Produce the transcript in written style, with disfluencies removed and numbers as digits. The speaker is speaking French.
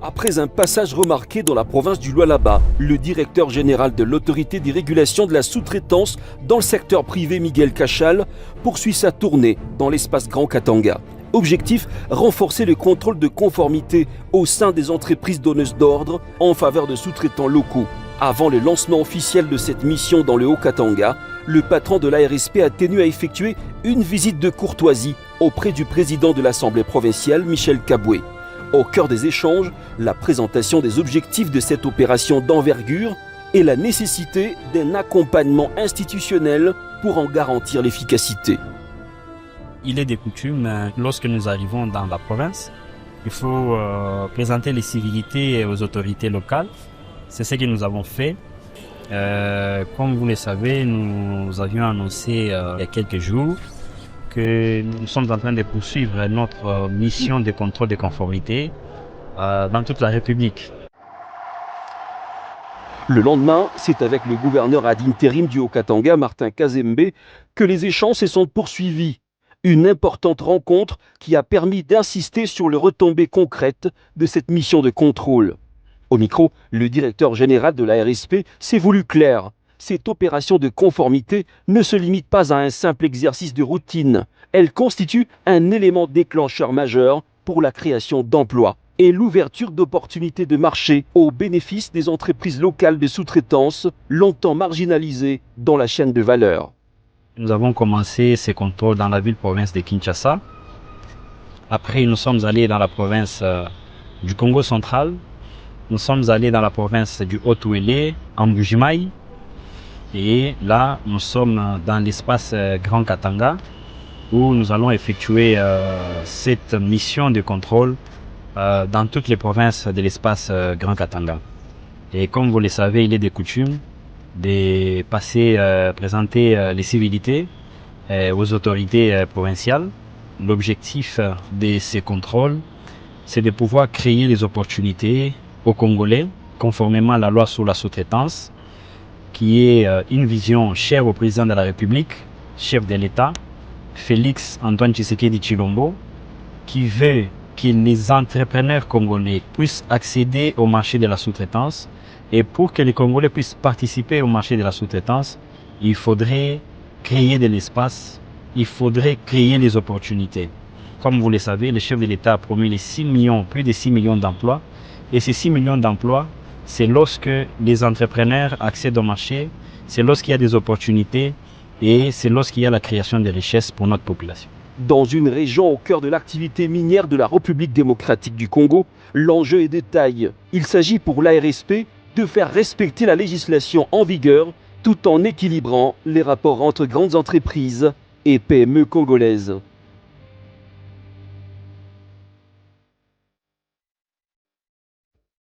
Après un passage remarqué dans la province du Lualaba, le directeur général de l'autorité des régulations de la sous-traitance dans le secteur privé, Miguel Cachal, poursuit sa tournée dans l'espace Grand Katanga. Objectif, renforcer le contrôle de conformité au sein des entreprises donneuses d'ordre en faveur de sous-traitants locaux. Avant le lancement officiel de cette mission dans le Haut-Katanga, le patron de l'ARSP a tenu à effectuer une visite de courtoisie auprès du président de l'Assemblée provinciale, Michel Kaboué. Au cœur des échanges, la présentation des objectifs de cette opération d'envergure et la nécessité d'un accompagnement institutionnel pour en garantir l'efficacité. Il est de coutume, lorsque nous arrivons dans la province, il faut présenter les civilités aux autorités locales. C'est ce que nous avons fait. Comme vous le savez, nous avions annoncé il y a quelques jours que nous sommes en train de poursuivre notre mission de contrôle de conformité dans toute la République. Le lendemain, c'est avec le gouverneur ad interim du Haut-Katanga, Martin Kazembe, que les échanges se sont poursuivis. Une importante rencontre qui a permis d'insister sur les retombées concrètes de cette mission de contrôle. Au micro, le directeur général de la RSP s'est voulu clair. Cette opération de conformité ne se limite pas à un simple exercice de routine. Elle constitue un élément déclencheur majeur pour la création d'emplois et l'ouverture d'opportunités de marché au bénéfice des entreprises locales de sous-traitance longtemps marginalisées dans la chaîne de valeur. Nous avons commencé ces contrôles dans la ville-province de Kinshasa. Après, nous sommes allés dans la province du Congo central. Nous sommes allés dans la province du Haut-Ouélé, en Mbujimaï. Et là, nous sommes dans l'espace Grand Katanga, où nous allons effectuer cette mission de contrôle dans toutes les provinces de l'espace Grand Katanga. Et comme vous le savez, il est de coutume de passer, présenter les civilités aux autorités provinciales. L'objectif de ces contrôles, c'est de pouvoir créer des opportunités aux Congolais, conformément à la loi sur la sous-traitance, qui est une vision chère au président de la République, chef de l'État, Félix Antoine Tshisekedi Tshilombo, qui veut que les entrepreneurs congolais puissent accéder au marché de la sous-traitance. Et pour que les Congolais puissent participer au marché de la sous-traitance, il faudrait créer de l'espace, il faudrait créer des opportunités. Comme vous le savez, le chef de l'État a promis les 6 millions, plus de 6 millions d'emplois. Et ces 6 millions d'emplois, c'est lorsque les entrepreneurs accèdent au marché, c'est lorsqu'il y a des opportunités et c'est lorsqu'il y a la création de richesses pour notre population. Dans une région au cœur de l'activité minière de la République démocratique du Congo, l'enjeu est de taille. Il s'agit pour l'ARSP de faire respecter la législation en vigueur tout en équilibrant les rapports entre grandes entreprises et PME congolaises.